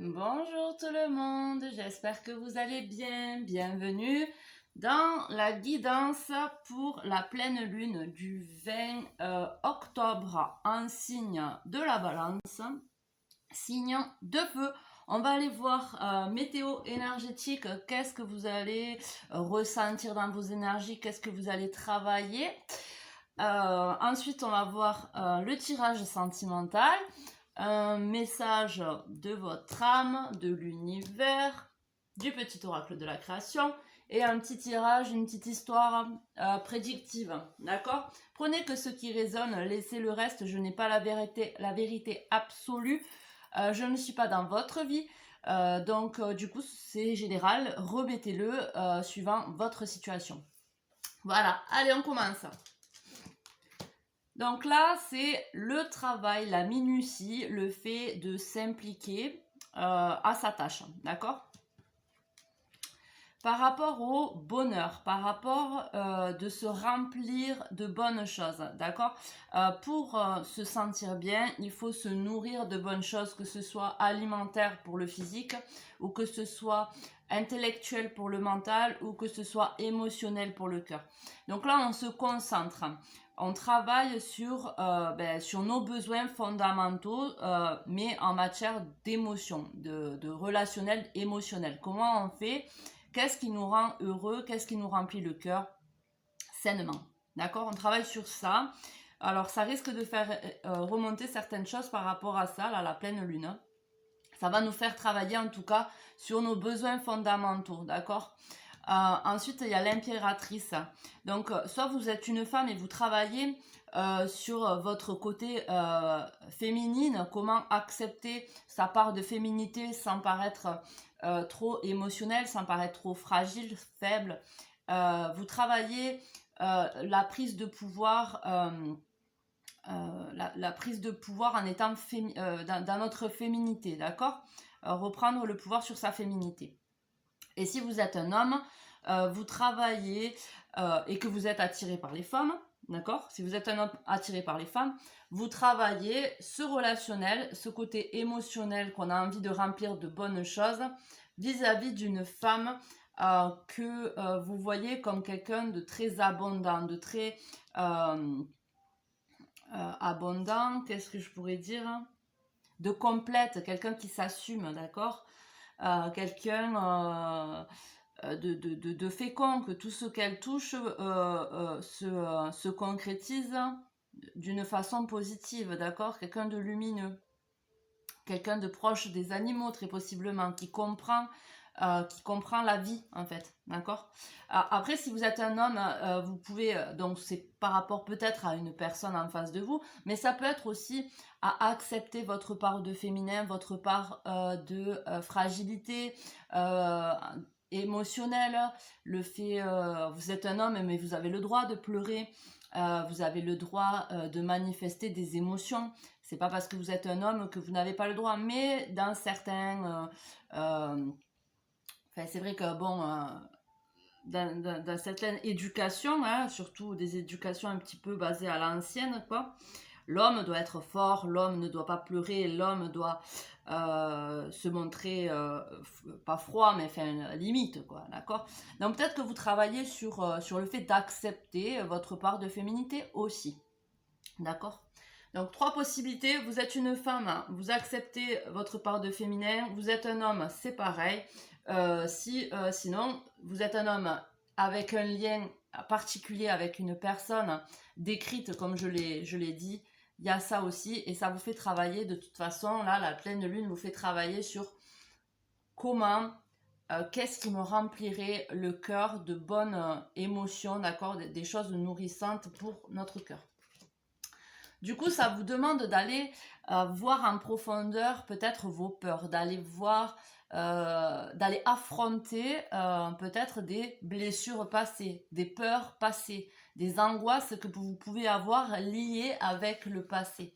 Bonjour tout le monde, j'espère que vous allez bien. Bienvenue dans la guidance pour la pleine lune du 20 octobre en signe de la balance, signe de feu. On va aller voir météo énergétique, qu'est-ce que vous allez ressentir dans vos énergies, qu'est-ce que vous allez travailler. Ensuite, on va voir le tirage sentimental, un message de votre âme, de l'univers, du petit oracle de la création et un petit tirage, une petite histoire prédictive. D'accord? Prenez que ce qui résonne, laissez le reste. Je n'ai pas la vérité absolue. Je ne suis pas dans votre vie. Donc, du coup, c'est général. Remettez-le suivant votre situation. Voilà, allez, on commence. Donc là, c'est le travail, la minutie, le fait de s'impliquer à sa tâche, d'accord? Par rapport au bonheur, par rapport de se remplir de bonnes choses, d'accord? Pour se sentir bien, il faut se nourrir de bonnes choses, que ce soit alimentaire pour le physique, ou que ce soit intellectuel pour le mental, ou que ce soit émotionnel pour le cœur. Donc là, on se concentre. On travaille sur nos besoins fondamentaux, mais en matière d'émotion, de relationnel émotionnel. Comment on fait? Qu'est-ce qui nous rend heureux? Qu'est-ce qui nous remplit le cœur sainement? D'accord? On travaille sur ça. Alors, ça risque de faire remonter certaines choses par rapport à ça, là, la pleine lune. Ça va nous faire travailler, en tout cas, sur nos besoins fondamentaux. D'accord? Ensuite, il y a l'impératrice. Donc, soit vous êtes une femme et vous travaillez sur votre côté féminine, comment accepter sa part de féminité sans paraître trop émotionnel, sans paraître trop fragile, faible. Vous travaillez la prise de pouvoir, la prise de pouvoir en étant dans notre féminité, d'accord? Reprendre le pouvoir sur sa féminité. Et si vous êtes un homme, vous travaillez et que vous êtes attiré par les femmes, d'accord? Si vous êtes un homme attiré par les femmes, vous travaillez ce relationnel, ce côté émotionnel qu'on a envie de remplir de bonnes choses vis-à-vis d'une femme que vous voyez comme quelqu'un de très abondant, de très abondant, qu'est-ce que je pourrais dire? De complète, quelqu'un qui s'assume, d'accord? Quelqu'un de fécond, que tout ce qu'elle touche se concrétise d'une façon positive, d'accord? Quelqu'un de lumineux, quelqu'un de proche des animaux, très possiblement, qui comprend la vie, en fait, d'accord? Après, si vous êtes un homme, vous pouvez, donc c'est par rapport peut-être à une personne en face de vous, mais ça peut être aussi à accepter votre part de féminin, votre part de fragilité, émotionnelle, le fait, vous êtes un homme, mais vous avez le droit de pleurer, vous avez le droit de manifester des émotions. C'est pas parce que vous êtes un homme que vous n'avez pas le droit, mais dans certains... c'est vrai que, bon, dans certaines éducations, hein, surtout des éducations un petit peu basées à l'ancienne, quoi, l'homme doit être fort, l'homme ne doit pas pleurer, l'homme doit se montrer, pas froid, mais enfin, limite, quoi, d'accord? Donc peut-être que vous travaillez sur le fait d'accepter votre part de féminité aussi, d'accord? Donc 3 possibilités, vous êtes une femme, vous acceptez votre part de féminin, vous êtes un homme, c'est pareil. Sinon, vous êtes un homme avec un lien particulier avec une personne décrite, comme je l'ai dit, il y a ça aussi, et ça vous fait travailler de toute façon, là, la pleine lune vous fait travailler sur comment, qu'est-ce qui me remplirait le cœur de bonnes émotions, d'accord, des choses nourrissantes pour notre cœur. Du coup, ça vous demande d'aller voir en profondeur peut-être vos peurs, d'aller voir, d'aller affronter peut-être des blessures passées, des peurs passées, des angoisses que vous pouvez avoir liées avec le passé.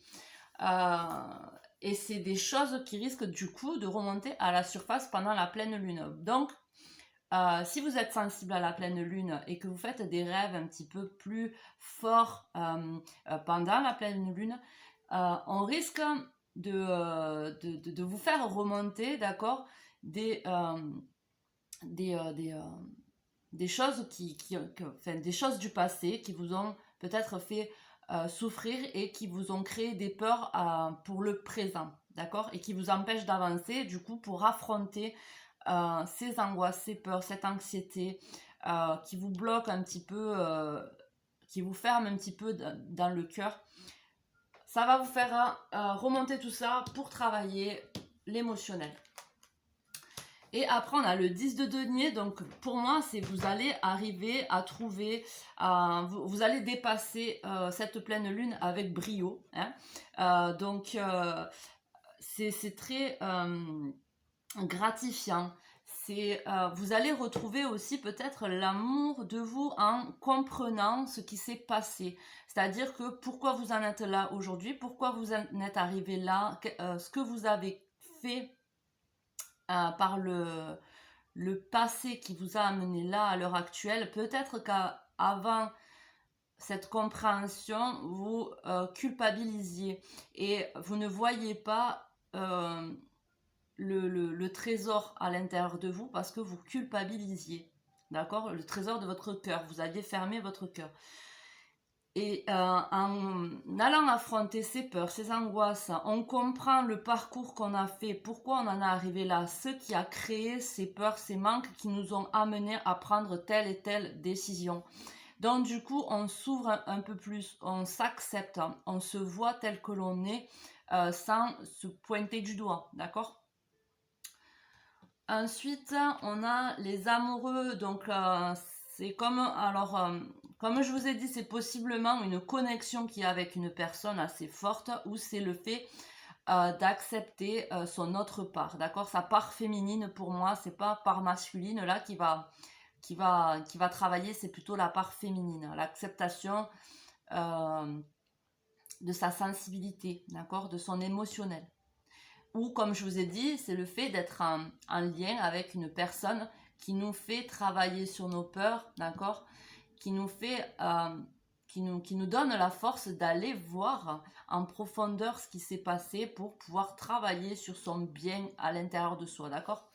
Et c'est des choses qui risquent du coup de remonter à la surface pendant la pleine lune. Donc, si vous êtes sensible à la pleine lune et que vous faites des rêves un petit peu plus forts pendant la pleine lune, on risque de vous faire remonter, d'accord, des, des, euh, des, euh, des choses enfin, des choses du passé qui vous ont peut-être fait souffrir et qui vous ont créé des peurs pour le présent, d'accord, et qui vous empêchent d'avancer, du coup, pour affronter ces angoisses, ces peurs, cette anxiété qui vous bloque un petit peu, qui vous ferme un petit peu dans le cœur. Ça va vous faire remonter tout ça pour travailler l'émotionnel. Et après, on a le 10 de denier. Donc, pour moi, c'est vous allez arriver à trouver, vous allez dépasser cette pleine lune avec brio. Hein. Donc, c'est très gratifiant. Vous allez retrouver aussi peut-être l'amour de vous en comprenant ce qui s'est passé. C'est-à-dire que pourquoi vous en êtes là aujourd'hui, pourquoi vous en êtes arrivé là, ce que vous avez fait par le passé qui vous a amené là à l'heure actuelle. Peut-être qu'avant cette compréhension, vous culpabilisiez et vous ne voyez pas le trésor à l'intérieur de vous parce que vous culpabilisiez. D'accord? Le trésor de votre cœur. Vous aviez fermé votre cœur. Et en allant affronter ces peurs, ces angoisses, on comprend le parcours qu'on a fait, pourquoi on en est arrivé là, ce qui a créé ces peurs, ces manques qui nous ont amenés à prendre telle et telle décision. Donc du coup, on s'ouvre un peu plus, on s'accepte, on se voit tel que l'on est sans se pointer du doigt, d'accord? Ensuite, on a les amoureux, donc c'est comme, alors, comme je vous ai dit, c'est possiblement une connexion qu'il y a avec une personne assez forte, ou c'est le fait d'accepter son autre part, d'accord? Sa part féminine, pour moi, c'est pas part masculine là qui va travailler, c'est plutôt la part féminine, l'acceptation de sa sensibilité, d'accord? De son émotionnel. Ou comme je vous ai dit, c'est le fait d'être en lien avec une personne qui nous fait travailler sur nos peurs, d'accord, qui nous fait, qui nous donne la force d'aller voir en profondeur ce qui s'est passé pour pouvoir travailler sur son bien à l'intérieur de soi, d'accord.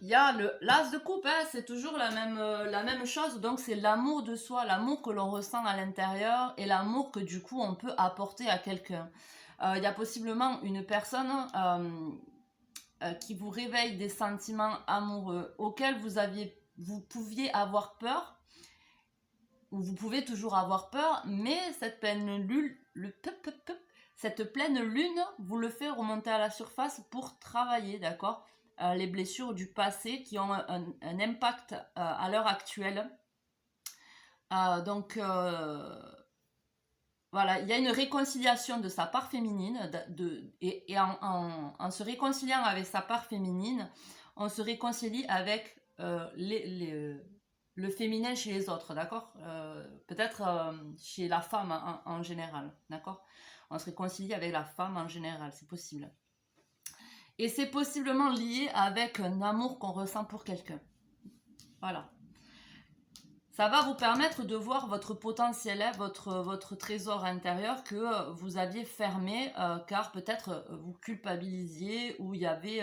Il y a l'as de coupe, hein, c'est toujours la même chose, donc c'est l'amour de soi, l'amour que l'on ressent à l'intérieur et l'amour que du coup on peut apporter à quelqu'un. Il y a possiblement une personne qui vous réveille des sentiments amoureux auxquels vous pouviez avoir peur, ou vous pouvez toujours avoir peur, mais cette pleine lune, cette pleine lune vous le fait remonter à la surface pour travailler, d'accord, les blessures du passé qui ont un impact à l'heure actuelle. Donc voilà, il y a une réconciliation de sa part féminine, et en se réconciliant avec sa part féminine, on se réconcilie avec le féminin chez les autres, d'accord, peut-être chez la femme en général, d'accord. On se réconcilie avec la femme en général, c'est possible. Et c'est possiblement lié avec un amour qu'on ressent pour quelqu'un. Voilà. Ça va vous permettre de voir votre potentiel, votre trésor intérieur que vous aviez fermé car peut-être vous culpabilisiez ou il y avait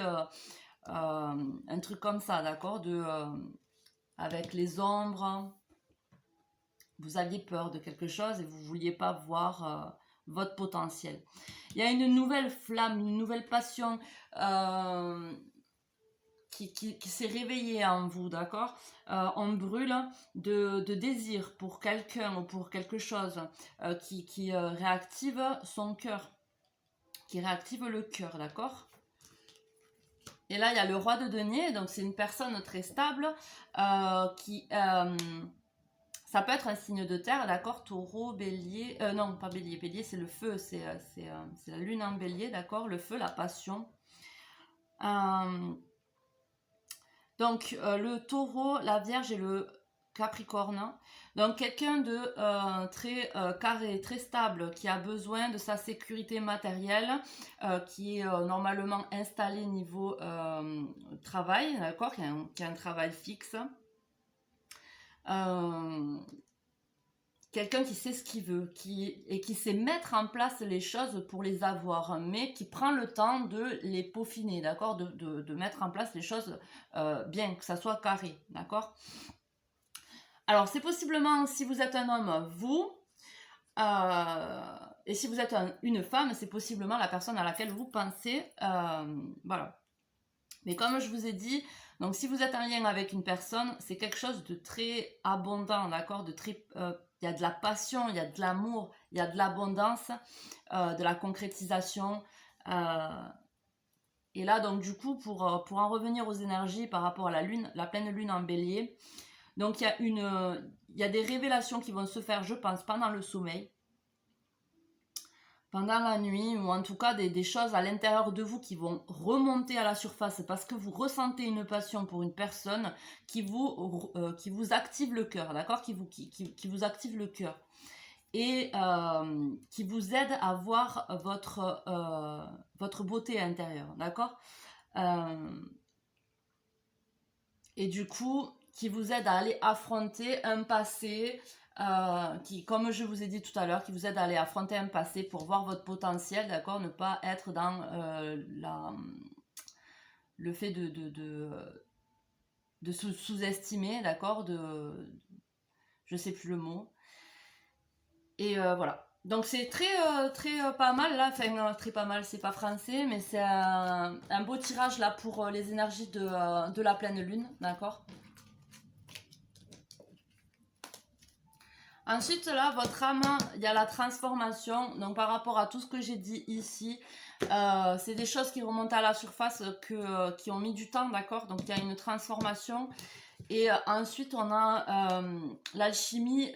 un truc comme ça, d'accord, avec les ombres. Vous aviez peur de quelque chose et vous ne vouliez pas voir votre potentiel. Il y a une nouvelle flamme, une nouvelle passion qui s'est réveillée en vous, d'accord. On brûle de désir pour quelqu'un ou pour quelque chose qui réactive son cœur, qui réactive le cœur, d'accord. Et là, il y a le roi de denier, donc c'est une personne très stable qui... ça peut être un signe de terre, d'accord, taureau, bélier... non, pas bélier, bélier c'est le feu, c'est la lune en bélier, d'accord, le feu, la passion. Donc, le taureau, la vierge et le capricorne. Donc, quelqu'un de très carré, très stable, qui a besoin de sa sécurité matérielle, qui est normalement installé niveau travail, d'accord, qui a un travail fixe. quelqu'un qui sait ce qu'il veut, et qui sait mettre en place les choses pour les avoir, mais qui prend le temps de les peaufiner, d'accord, de mettre en place les choses bien, que ça soit carré, d'accord. Alors, c'est possiblement, si vous êtes un homme, vous, et si vous êtes une femme, c'est possiblement la personne à laquelle vous pensez, voilà. Mais comme je vous ai dit, donc si vous êtes en lien avec une personne, c'est quelque chose de très abondant, d'accord, il y a de la passion, il y a de l'amour, il y a de l'abondance, de la concrétisation. Et là, donc du coup, pour en revenir aux énergies par rapport à la lune, la pleine lune en bélier, donc il y a des révélations qui vont se faire, je pense, pendant le sommeil, pendant la nuit, ou en tout cas des choses à l'intérieur de vous qui vont remonter à la surface parce que vous ressentez une passion pour une personne qui vous active le cœur, d'accord, qui vous active le cœur et qui vous aide à voir votre beauté intérieure, d'accord, et du coup qui vous aide à aller affronter un passé qui, comme je vous ai dit tout à l'heure, qui vous aide à aller affronter un passé pour voir votre potentiel, d'accord, ne pas être dans le fait de sous-estimer, d'accord, je sais plus le mot. Et voilà. Donc c'est très pas mal là, enfin très pas mal, c'est pas français, mais c'est un beau tirage là pour les énergies de la pleine lune, d'accord. Ensuite, là, votre âme, il y a la transformation. Donc, par rapport à tout ce que j'ai dit ici, c'est des choses qui remontent à la surface qui ont mis du temps, d'accord. Donc, il y a une transformation. Et ensuite, on a l'alchimie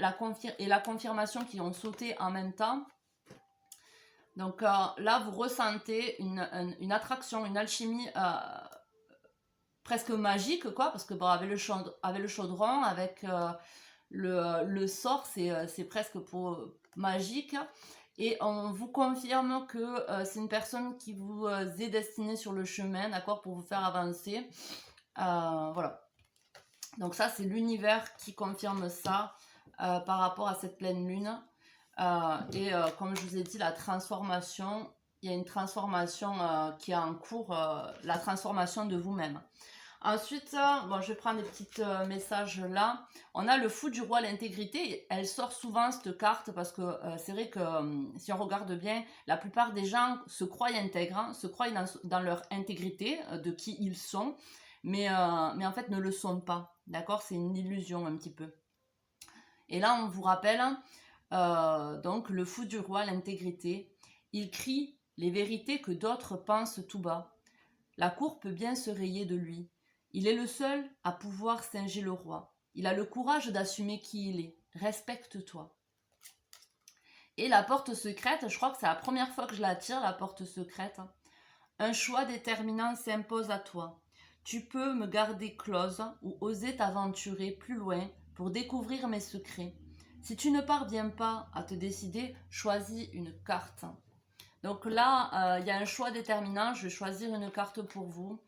et la confirmation qui ont sauté en même temps. Donc, là, vous ressentez une attraction, une alchimie presque magique, quoi. Parce que, bon, avec le chaudron, avec... le sort, c'est presque magique. Et on vous confirme que c'est une personne qui vous est destinée sur le chemin, d'accord, pour vous faire avancer. Voilà. Donc ça, c'est l'univers qui confirme ça par rapport à cette pleine lune. Et comme je vous ai dit, la transformation, il y a une transformation qui est en cours, la transformation de vous-même. Ensuite, bon, je vais prendre des petits messages là. On a le fou du roi, l'intégrité. Elle sort souvent cette carte parce que c'est vrai que si on regarde bien, la plupart des gens se croient intègres, hein, se croient dans leur intégrité de qui ils sont, mais en fait ne le sont pas. D'accord, c'est une illusion un petit peu. Et là, on vous rappelle donc le fou du roi, l'intégrité. Il crie les vérités que d'autres pensent tout bas. La cour peut bien se rayer de lui. Il est le seul à pouvoir singer le roi. Il a le courage d'assumer qui il est. Respecte-toi. Et la porte secrète, je crois que c'est la première fois que je la tire, la porte secrète. Un choix déterminant s'impose à toi. Tu peux me garder close ou oser t'aventurer plus loin pour découvrir mes secrets. Si tu ne parviens pas à te décider, choisis une carte. Donc là, il y a un choix déterminant. Je vais choisir une carte pour vous.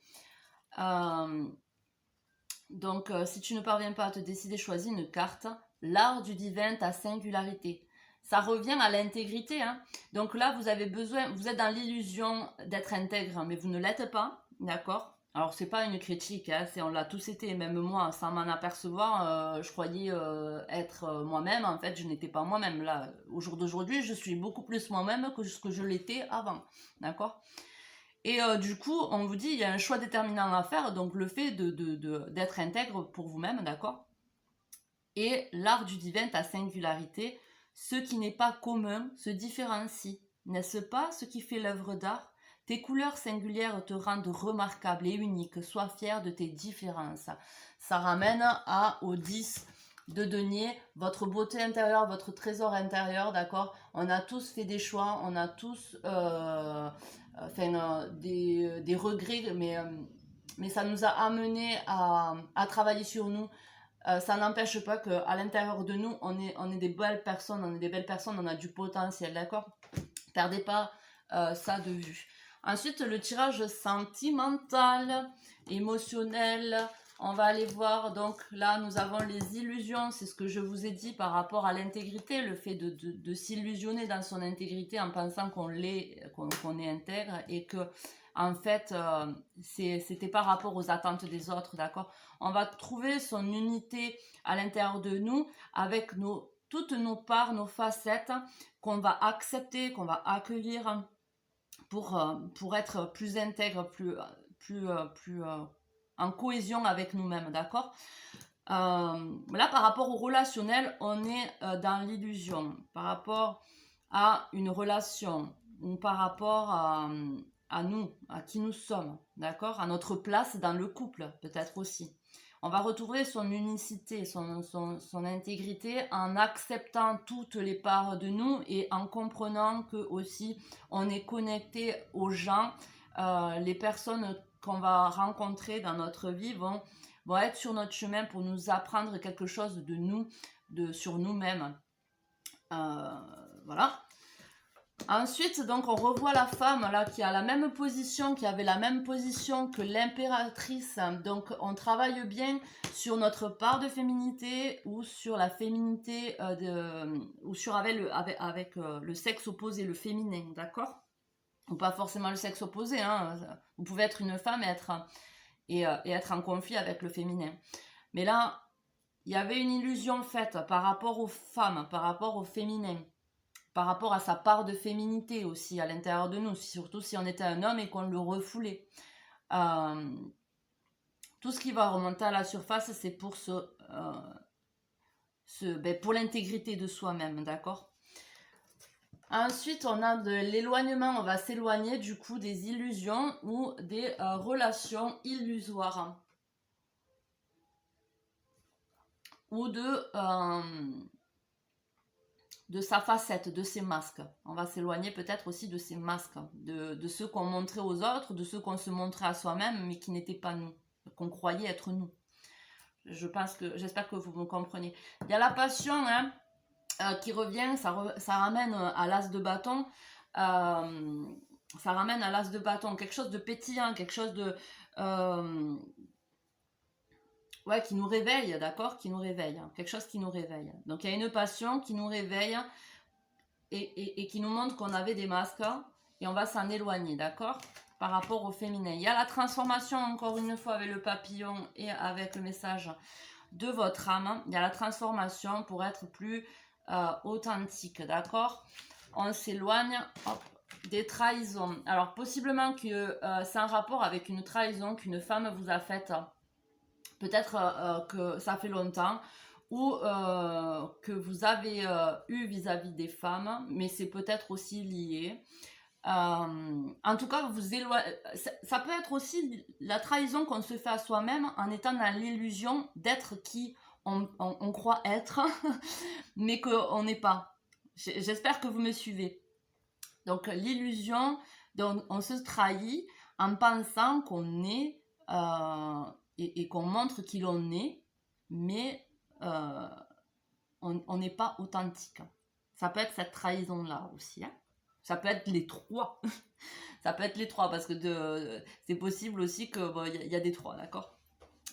Donc, si tu ne parviens pas à te décider, choisis une carte. L'art du divin, ta singularité. Ça revient à l'intégrité. Hein. Donc là, vous avez besoin, vous êtes dans l'illusion d'être intègre, mais vous ne l'êtes pas, d'accord. Alors, c'est pas une critique, hein, on l'a tous été, même moi, sans m'en apercevoir, je croyais être moi-même. En fait, je n'étais pas moi-même. Là, au jour d'aujourd'hui, je suis beaucoup plus moi-même que ce que je l'étais avant, d'accord. Et du coup, on vous dit, il y a un choix déterminant à faire, donc le fait d'être intègre pour vous-même, d'accord. Et l'art du divin, ta singularité, ce qui n'est pas commun se différencie. N'est-ce pas ce qui fait l'œuvre d'art? Tes couleurs singulières te rendent remarquable et unique. Sois fier de tes différences. Ça ramène au 10 de denier, votre beauté intérieure, votre trésor intérieur, d'accord. On a tous fait des choix, on a tous des regrets, mais ça nous a amené à travailler sur nous. Ça n'empêche pas qu'à l'intérieur de nous, on est des belles personnes, on a du potentiel, d'accord? Perdez pas ça de vue. Ensuite, le tirage sentimental, émotionnel, On va aller voir, donc là nous avons les illusions, c'est ce que je vous ai dit par rapport à l'intégrité, le fait de s'illusionner dans son intégrité en pensant qu'on qu'on est intègre et que en fait c'était par rapport aux attentes des autres, d'accord. On va trouver son unité à l'intérieur de nous avec toutes nos parts, nos facettes qu'on va accepter, qu'on va accueillir pour être plus intègre, plus en cohésion avec nous-mêmes, d'accord. Là, par rapport au relationnel, on est dans l'illusion. Par rapport à une relation, ou par rapport à nous, à qui nous sommes, d'accord, à notre place dans le couple, peut-être aussi. On va retrouver son unicité, son intégrité en acceptant toutes les parts de nous et en comprenant que aussi on est connecté aux gens, les personnes qu'on va rencontrer dans notre vie vont être sur notre chemin pour nous apprendre quelque chose de nous, sur nous-mêmes. Voilà. Ensuite, donc, on revoit la femme là qui a la même position, qui avait la même position que l'impératrice. Donc, on travaille bien sur notre part de féminité ou sur la féminité ou sur avec le sexe opposé, le féminin, d'accord? Ou pas forcément le sexe opposé, hein. Vous pouvez être une femme et être en conflit avec le féminin. Mais là, il y avait une illusion faite par rapport aux femmes, par rapport au féminin, par rapport à sa part de féminité aussi à l'intérieur de nous, surtout si on était un homme et qu'on le refoulait. Tout ce qui va remonter à la surface, c'est pour pour l'intégrité de soi-même, d'accord? Ensuite, on a de l'éloignement, on va s'éloigner du coup des illusions ou des relations illusoires. Ou de sa facette, de ses masques. On va s'éloigner peut-être aussi de ces masques, de ceux qu'on montrait aux autres, de ceux qu'on se montrait à soi-même, mais qui n'étaient pas nous, qu'on croyait être nous. J'espère que vous me comprenez. Il y a la passion, hein, qui revient, ça ramène à l'as de bâton. Ça ramène à l'as de bâton, quelque chose de pétillant, quelque chose de... ouais, qui nous réveille, d'accord, qui nous réveille, quelque chose qui nous réveille. Donc il y a une passion qui nous réveille et qui nous montre qu'on avait des masques et on va s'en éloigner, d'accord, par rapport au féminin. Il y a la transformation, encore une fois, avec le papillon et avec le message de votre âme. Il y a la transformation pour être plus authentique, d'accord. On s'éloigne, hop, des trahisons. Alors possiblement que c'est un rapport avec une trahison qu'une femme vous a faite. Peut-être que ça fait longtemps ou que vous avez eu vis-à-vis des femmes, mais c'est peut-être aussi lié. En tout cas, ça peut être aussi la trahison qu'on se fait à soi-même en étant dans l'illusion d'être qui on croit être, mais qu'on n'est pas. J'espère que vous me suivez. Donc l'illusion, on se trahit en pensant qu'on est et qu'on montre qui l'on est, mais on n'est pas authentique. Ça peut être cette trahison-là aussi. Hein. Ça peut être les trois. Ça peut être les trois, parce que c'est possible aussi qu'il y a des trois, d'accord.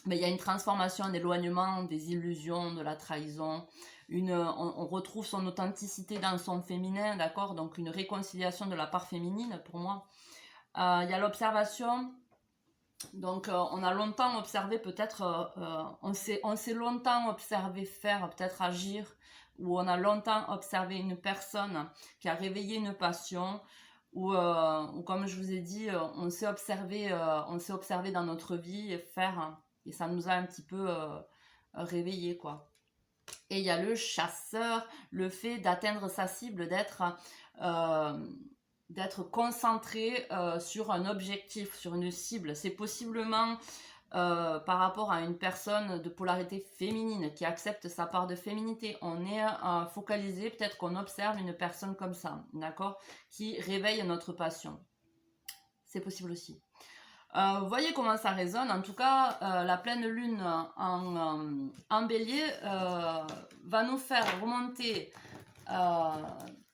Mais il y a une transformation, un éloignement des illusions, de la trahison. On retrouve son authenticité dans son féminin, d'accord. Donc une réconciliation de la part féminine, pour moi. Il y a l'observation. Donc on a longtemps observé peut-être, on s'est longtemps observé faire, peut-être agir, ou on a longtemps observé une personne qui a réveillé une passion, ou comme je vous ai dit, on s'est observé dans notre vie faire, et ça nous a un petit peu réveillé, quoi. Et il y a le chasseur, le fait d'atteindre sa cible, d'être concentré sur un objectif, sur une cible. C'est possiblement par rapport à une personne de polarité féminine qui accepte sa part de féminité. On est focalisé, peut-être qu'on observe une personne comme ça, d'accord, qui réveille notre passion. C'est possible aussi. Vous voyez comment ça résonne. En tout cas, la pleine lune en bélier va nous faire remonter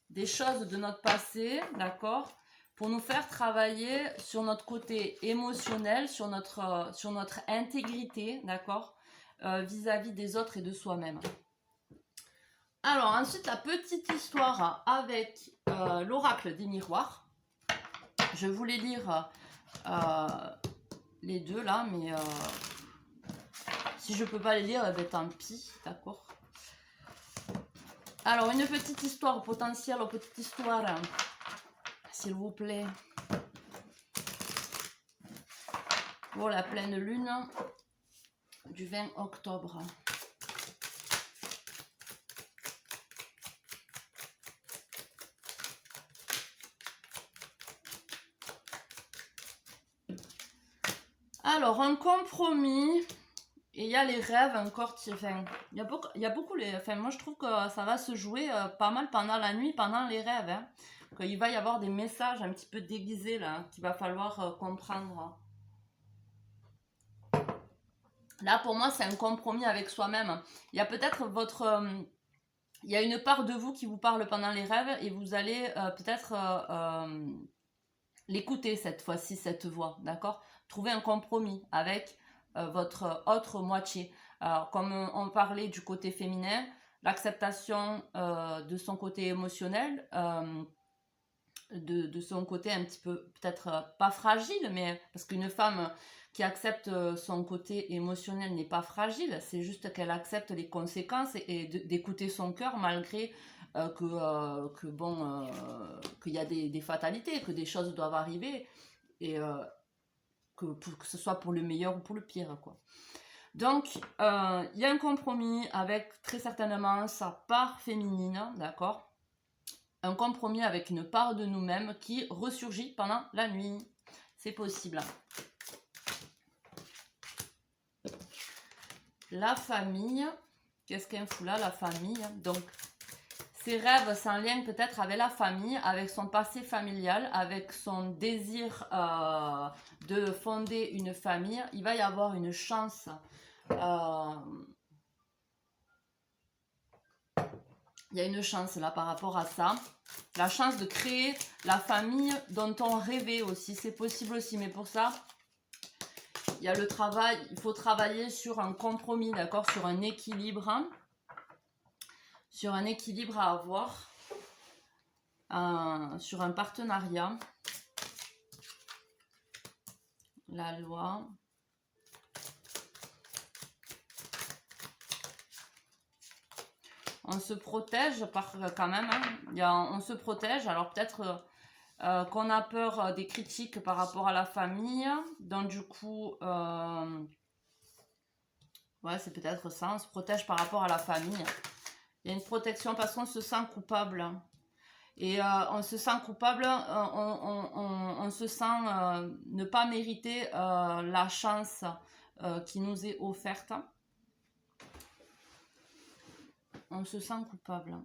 des choses de notre passé, d'accord, pour nous faire travailler sur notre côté émotionnel, sur notre intégrité, d'accord, vis-à-vis des autres et de soi-même. Alors ensuite, la petite histoire avec l'oracle des miroirs. Je voulais lire les deux là, mais si je peux pas les lire, eh ben, tant pis, d'accord. Alors, une petite histoire potentielle, petite histoire, s'il vous plaît. Pour la pleine lune du 20 octobre. Alors, un compromis, et il y a les rêves encore, enfin, il y a beaucoup les... Enfin, moi, je trouve que ça va se jouer pas mal pendant la nuit, pendant les rêves. Hein, qu'il va y avoir des messages un petit peu déguisés, là, qu'il va falloir comprendre. Là, pour moi, c'est un compromis avec soi-même. Il y a peut-être il y a une part de vous qui vous parle pendant les rêves et vous allez peut-être l'écouter cette fois-ci, cette voix, d'accord? Trouver un compromis avec votre autre moitié. Alors, comme on parlait du côté féminin, l'acceptation de son côté émotionnel, de son côté un petit peu, peut-être pas fragile, mais parce qu'une femme qui accepte son côté émotionnel n'est pas fragile, c'est juste qu'elle accepte les conséquences et d'écouter son cœur malgré qu'il y a des fatalités, que des choses doivent arriver et que ce soit pour le meilleur ou pour le pire, quoi. Donc, il y a un compromis avec très certainement sa part féminine, d'accord? Un compromis avec une part de nous-mêmes qui ressurgit pendant la nuit. C'est possible. La famille. Qu'est-ce qu'un fout là, la famille? Donc, ses rêves, c'est un lien peut-être avec la famille, avec son passé familial, avec son désir de fonder une famille. Il va y avoir une chance. Il y a une chance là par rapport à ça. La chance de créer la famille dont on rêvait aussi. C'est possible aussi, mais pour ça, il y a le travail. Il faut travailler sur un compromis, d'accord, sur un équilibre. Hein, sur un équilibre à avoir. Sur un partenariat. La loi. On se protège quand même. Hein. On se protège. Alors peut-être qu'on a peur des critiques par rapport à la famille. Donc du coup, ouais, c'est peut-être ça. On se protège par rapport à la famille. Il y a une protection parce qu'on se sent coupable. Et on se sent coupable, on se sent ne pas mériter la chance qui nous est offerte. On se sent coupable.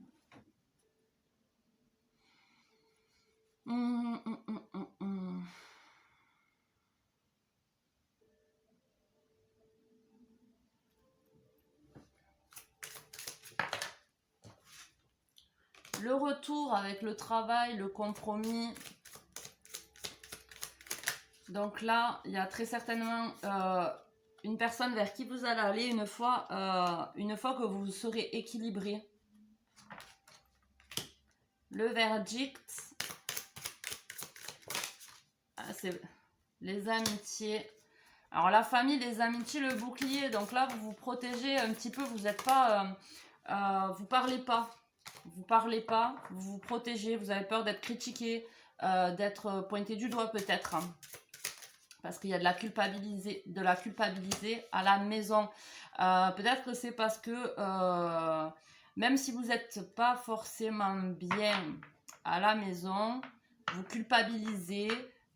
Le retour avec le travail, le compromis. Donc là, il y a très certainement une personne vers qui vous allez aller une fois que vous serez équilibré. Le verdict, c'est les amitiés. Alors la famille, les amitiés, le bouclier. Donc là, vous vous protégez un petit peu. Vous n'êtes pas, vous parlez pas. Vous parlez pas, vous vous protégez, vous avez peur d'être critiqué, d'être pointé du doigt peut-être. Hein, parce qu'il y a de la culpabiliser à la maison. Peut-être que c'est parce que même si vous n'êtes pas forcément bien à la maison, vous culpabilisez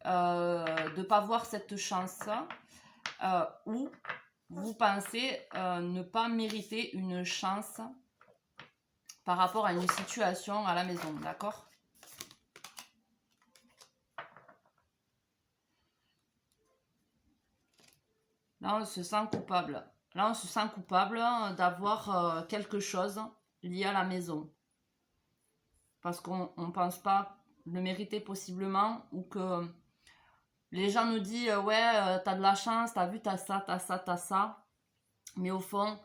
de ne pas voir cette chance ou vous pensez ne pas mériter une chance par rapport à une situation à la maison, d'accord? Là, on se sent coupable. Là, on se sent coupable d'avoir quelque chose lié à la maison. Parce qu'on ne pense pas le mériter possiblement, ou que les gens nous disent ouais, t'as de la chance, t'as vu, t'as ça, t'as ça, t'as ça. Mais au fond,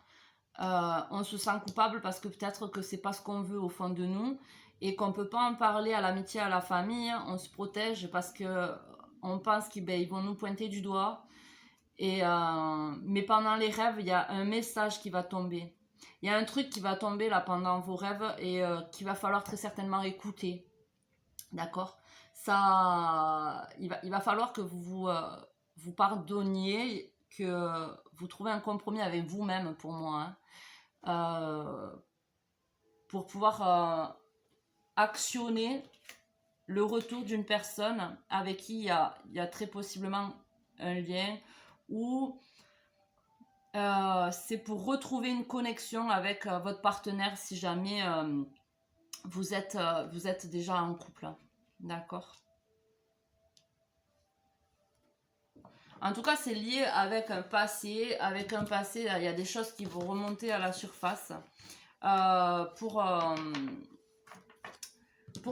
on se sent coupable parce que peut-être que c'est pas ce qu'on veut au fond de nous et qu'on peut pas en parler à l'amitié, à la famille. On se protège parce que on pense qu'ils vont nous pointer du doigt. Mais pendant les rêves, il y a un message qui va tomber. Il y a un truc qui va tomber là pendant vos rêves et qu'il va falloir très certainement écouter. D'accord? Ça, il va falloir que vous pardonniez, que vous trouvez un compromis avec vous-même pour moi. Pour pouvoir actionner le retour d'une personne avec qui il y a très possiblement un lien ou c'est pour retrouver une connexion avec votre partenaire si jamais vous êtes déjà en couple. D'accord? En tout cas, c'est lié avec un passé. Avec un passé, il y a des choses qui vont remonter à la surface pour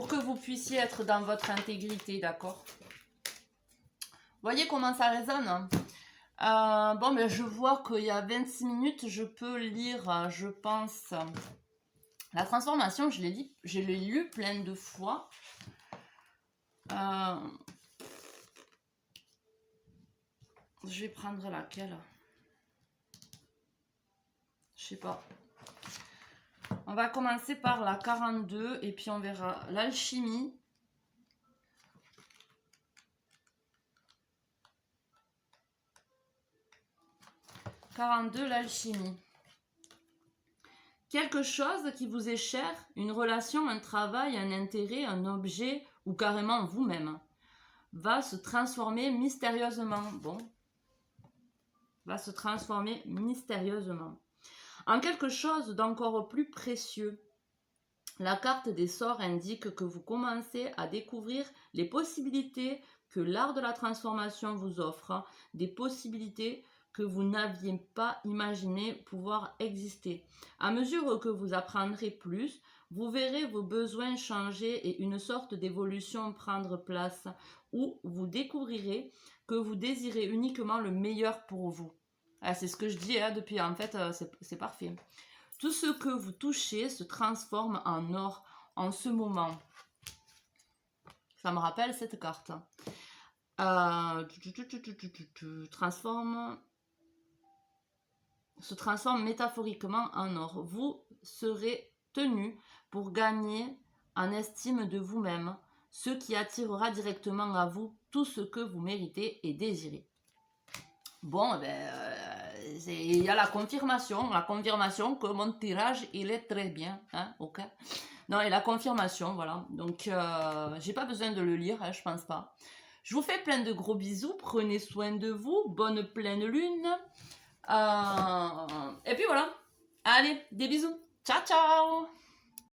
que vous puissiez être dans votre intégrité, d'accord? Voyez comment ça résonne, hein. Bon, mais je vois qu'il y a 26 minutes, je peux lire, je pense. La transformation, je l'ai lu plein de fois. Je vais prendre laquelle? Je sais pas. On va commencer par la 42 et puis on verra l'alchimie. « 42, l'alchimie. Quelque chose qui vous est cher, une relation, un travail, un intérêt, un objet ou carrément vous-même, va se transformer mystérieusement. Bon. Va se transformer mystérieusement en quelque chose d'encore plus précieux. La carte des sorts indique que vous commencez à découvrir les possibilités que l'art de la transformation vous offre, des possibilités que vous n'aviez pas imaginé pouvoir exister. À mesure que vous apprendrez plus, vous verrez vos besoins changer et une sorte d'évolution prendre place, où vous découvrirez que vous désirez uniquement le meilleur pour vous. Ah, c'est ce que je dis depuis, en fait, c'est parfait. Tout ce que vous touchez se transforme en or en ce moment. Ça me rappelle cette carte. Se transforme métaphoriquement en or. Vous serez tenu pour gagner en estime de vous-même, ce qui attirera directement à vous tout ce que vous méritez et désirez. Bon, il y a la confirmation que mon tirage, il est très bien, hein, ok. Non, et la confirmation, voilà. Donc, j'ai pas besoin de le lire, hein, je pense pas. Je vous fais plein de gros bisous, prenez soin de vous, bonne pleine lune. Et puis voilà. Allez, des bisous. Ciao, ciao.